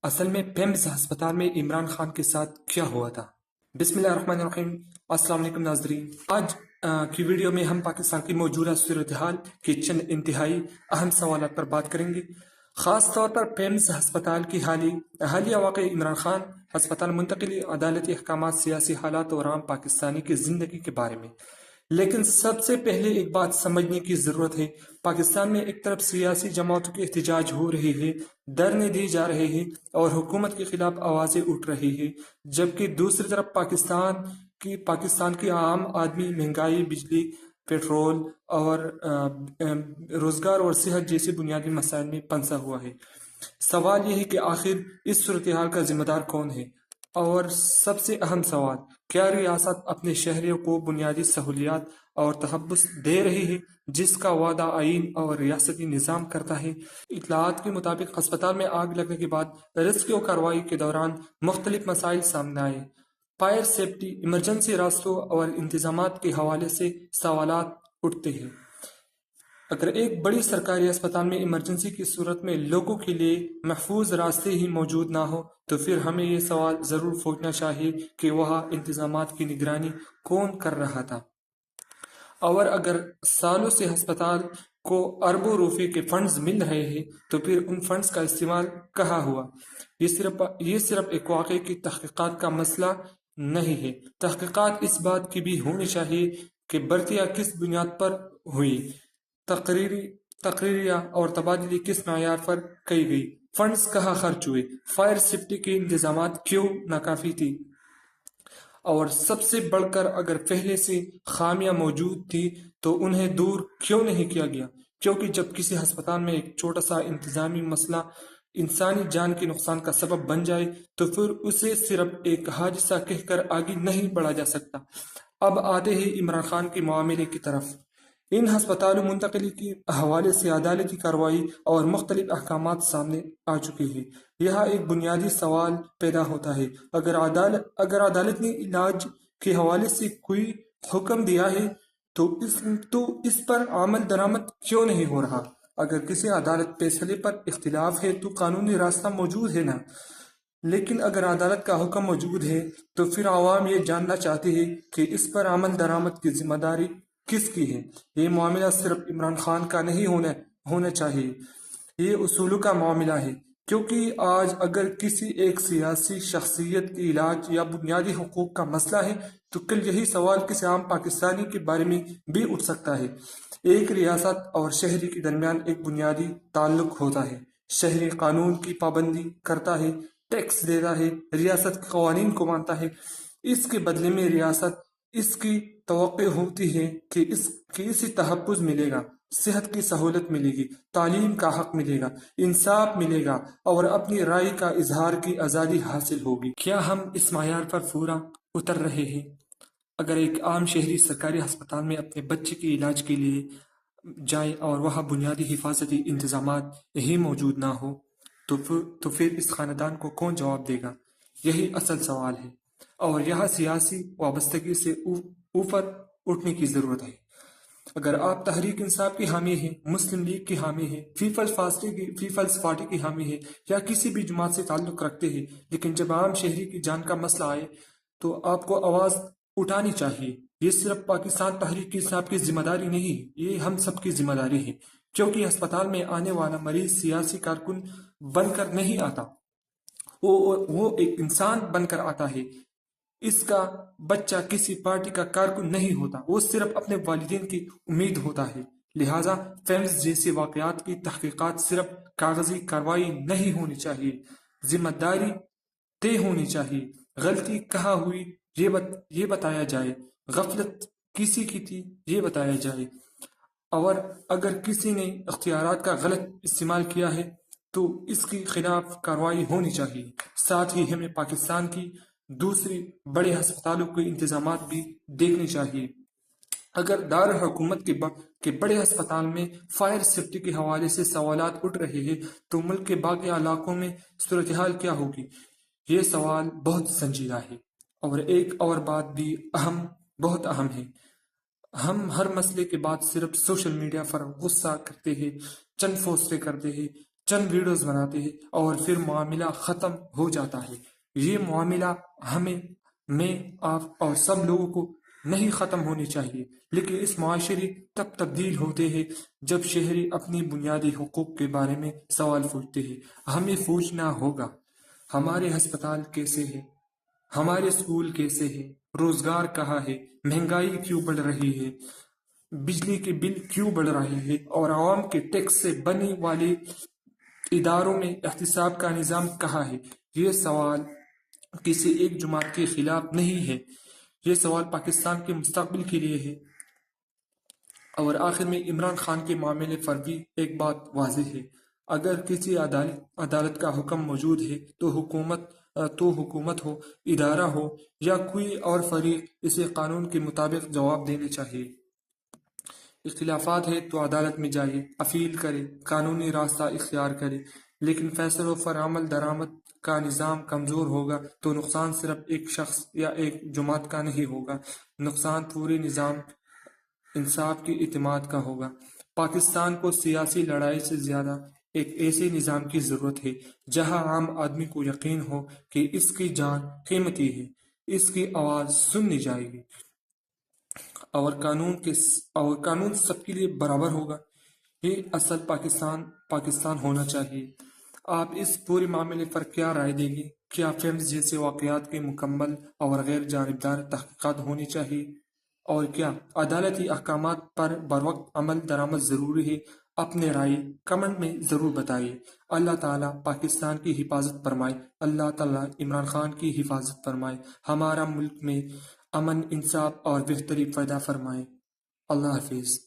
اصل میں پیمز ہسپتال میں عمران خان کے ساتھ کیا ہوا تھا؟ بسم اللہ الرحمن الرحیم۔ السلام علیکم ناظرین، آج کی ویڈیو میں ہم پاکستان کی موجودہ صورتحال کے چند انتہائی اہم سوالات پر بات کریں گے، خاص طور پر پیمز ہسپتال کی حالیہ واقع، عمران خان ہسپتال منتقلی، عدالتی احکامات، سیاسی حالات اور عام پاکستانی کی زندگی کے بارے میں۔ لیکن سب سے پہلے ایک بات سمجھنے کی ضرورت ہے، پاکستان میں ایک طرف سیاسی جماعتوں کے احتجاج ہو رہے ہیں، دھرنے دیے جا رہے ہیں اور حکومت کے خلاف آوازیں اٹھ رہی ہیں، جبکہ دوسری طرف پاکستان کی عام آدمی مہنگائی، بجلی، پیٹرول اور روزگار اور صحت جیسے بنیادی مسائل میں پھنسا ہوا ہے۔ سوال یہ ہے کہ آخر اس صورتحال کا ذمہ دار کون ہے؟ اور سب سے اہم سوال، کیا ریاست اپنے شہریوں کو بنیادی سہولیات اور تحفظ دے رہی ہے جس کا وعدہ آئین اور ریاستی نظام کرتا ہے؟ اطلاعات کے مطابق ہسپتال میں آگ لگنے کے بعد ریسکیو کارروائی کے دوران مختلف مسائل سامنے آئے۔ فائر سیفٹی، ایمرجنسی راستوں اور انتظامات کے حوالے سے سوالات اٹھتے ہیں۔ اگر ایک بڑی سرکاری اسپتال میں ایمرجنسی کی صورت میں لوگوں کے لیے محفوظ راستے ہی موجود نہ ہو تو پھر ہمیں یہ سوال ضرور پوچھنا چاہیے کہ وہاں انتظامات کی نگرانی کون کر رہا تھا؟ اور اگر سالوں سے ہسپتال کو اربوں روپے کے فنڈز مل رہے ہیں تو پھر ان فنڈز کا استعمال کہاں ہوا؟ یہ صرف ایک واقعے کی تحقیقات کا مسئلہ نہیں ہے، تحقیقات اس بات کی بھی ہونی چاہیے کہ بھرتیاں کس بنیاد پر ہوئی، تقرریہ اور تبادلے کس معیار پر کی گئی، فنڈز کہاں خرچ ہوئے، فائر سیفٹی کے انتظامات کیوں ناکافی تھی، اور سب سے بڑھ کر اگر پہلے سے خامیاں موجود تھی تو انہیں دور کیوں نہیں کیا گیا؟ کیونکہ جب کسی ہسپتال میں ایک چھوٹا سا انتظامی مسئلہ انسانی جان کے نقصان کا سبب بن جائے تو پھر اسے صرف ایک حادثہ کہہ کر آگے نہیں بڑھا جا سکتا۔ اب آتے ہیں عمران خان کے معاملے کی طرف۔ ان ہسپتالوں منتقلی کے حوالے سے عدالتی کارروائی اور مختلف احکامات سامنے آ چکے ہیں۔ یہاں ایک بنیادی سوال پیدا ہوتا ہے، اگر عدالت نے علاج کے حوالے سے کوئی حکم دیا ہے تو اس پر عمل درآمد کیوں نہیں ہو رہا؟ اگر کسی عدالت فیصلے پر اختلاف ہے تو قانونی راستہ موجود ہے نا، لیکن اگر عدالت کا حکم موجود ہے تو پھر عوام یہ جاننا چاہتے ہیں کہ اس پر عمل درآمد کی ذمہ داری کس کی ہے؟ یہ معاملہ صرف عمران خان کا نہیں ہونا چاہیے، یہ اصولوں کا معاملہ ہے، کیونکہ آج اگر کسی ایک سیاسی شخصیت کی علاج یا بنیادی حقوق کا مسئلہ ہے تو کل یہی سوال کسی عام پاکستانی کے بارے میں بھی اٹھ سکتا ہے۔ ایک ریاست اور شہری کے درمیان ایک بنیادی تعلق ہوتا ہے، شہری قانون کی پابندی کرتا ہے، ٹیکس دیتا ہے، ریاست کے قوانین کو مانتا ہے، اس کے بدلے میں ریاست اس کی توقع ہوتی ہے کہ اسے تحفظ ملے گا، صحت کی سہولت ملے گی، تعلیم کا حق ملے گا، انصاف ملے گا اور اپنی رائے کا اظہار کی آزادی حاصل ہوگی۔ کیا ہم اس معیار پر پورا اتر رہے ہیں؟ اگر ایک عام شہری سرکاری ہسپتال میں اپنے بچے کے علاج کے لیے جائے اور وہاں بنیادی حفاظتی انتظامات ہی موجود نہ ہو تو پھر اس خاندان کو کون جواب دے گا؟ یہی اصل سوال ہے، اور یہاں سیاسی وابستگی سے اوپر اٹھنے کی ضرورت ہے۔ اگر آپ تحریک انصاف کی حامی ہیں، مسلم لیگ کی حامی ہیں، پیپلز پارٹی کی حامی ہیں یا کسی بھی جماعت سے تعلق رکھتے ہیں، لیکن جب عام شہری کی جان کا مسئلہ آئے تو آپ کو آواز اٹھانی چاہیے۔ یہ صرف پاکستان تحریک انصاف کی ذمہ داری نہیں، یہ ہم سب کی ذمہ داری ہے، کیونکہ ہسپتال میں آنے والا مریض سیاسی کارکن بن کر نہیں آتا، وہ ایک انسان بن کر آتا ہے۔ اس کا بچہ کسی پارٹی کا کارکن نہیں ہوتا، وہ صرف اپنے والدین کی امید ہوتا ہے۔ لہٰذا پیمز جیسے واقعات کی تحقیقات صرف کاغذی کارروائی نہیں ہونی چاہیے، ذمہ داری طے ہونی چاہیے۔ غلطی کہاں ہوئی یہ بتایا جائے، غفلت کسی کی تھی یہ بتایا جائے، اور اگر کسی نے اختیارات کا غلط استعمال کیا ہے تو اس کی خلاف کارروائی ہونی چاہیے۔ ساتھ ہی ہمیں پاکستان کی دوسری بڑے ہسپتالوں کے انتظامات بھی دیکھنے چاہیے۔ اگر دارالحکومت کے بڑے ہسپتال میں فائر سیفٹی کے حوالے سے سوالات اٹھ رہے ہیں تو ملک کے باقی علاقوں میں صورتحال کیا ہوگی؟ یہ سوال بہت سنجیدہ ہے، اور ایک اور بات بھی بہت اہم ہے، ہم ہر مسئلے کے بعد صرف سوشل میڈیا پر غصہ کرتے ہیں، چند پوسٹیں کرتے ہیں، چند ویڈیوز بناتے ہیں اور پھر معاملہ ختم ہو جاتا ہے۔ یہ معاملہ میں آپ اور سب لوگوں کو نہیں ختم ہونی چاہیے، لیکن اس معاشرے تب تبدیل ہوتے ہیں جب شہری اپنی بنیادی حقوق کے بارے میں سوال پوچھتے ہیں۔ ہمیں پوچھنا ہوگا ہمارے ہسپتال کیسے ہیں، ہمارے اسکول کیسے ہیں، روزگار کہاں ہے، مہنگائی کیوں بڑھ رہی ہے، بجلی کے بل کیوں بڑھ رہے ہیں، اور عوام کے ٹیکس سے بننے والے اداروں میں احتساب کا نظام کہاں ہے۔ یہ سوال کسی ایک جماعت کے خلاف نہیں ہے، یہ سوال پاکستان کے مستقبل کے لیے ہے۔ اور آخر میں عمران خان کے معاملے پر بھی ایک بات واضح ہے، اگر کسی عدالت کا حکم موجود ہے تو حکومت ہو، ادارہ ہو یا کوئی اور فریق اسے قانون کے مطابق جواب دینے چاہیے۔ اختلافات ہے تو عدالت میں جائے، اپیل کرے، قانونی راستہ اختیار کرے، لیکن فیصلوں پر عمل درآمد کا نظام کمزور ہوگا تو نقصان صرف ایک شخص یا ایک جماعت کا نہیں ہوگا، نقصان پورے نظام انصاف کے اعتماد کا ہوگا۔ پاکستان کو سیاسی لڑائی سے زیادہ ایک ایسے نظام کی ضرورت ہے جہاں عام آدمی کو یقین ہو کہ اس کی جان قیمتی ہے، اس کی آواز سنی جائے گی، اور قانون سب کے لیے برابر ہوگا۔ یہ اصل پاکستان ہونا چاہیے۔ آپ اس پورے معاملے پر کیا رائے دیں گے؟ کیا فیمز جیسے واقعات کی مکمل اور غیر جانبدار تحقیقات ہونی چاہیے؟ اور کیا عدالتی احکامات پر بروقت عمل درآمد ضروری ہے؟ اپنے رائے کمنٹ میں ضرور بتائیے۔ اللہ تعالیٰ پاکستان کی حفاظت فرمائے، اللہ تعالیٰ عمران خان کی حفاظت فرمائے، ہمارا ملک میں امن، انصاف اور بہتری پیدا فرمائے۔ اللہ حافظ۔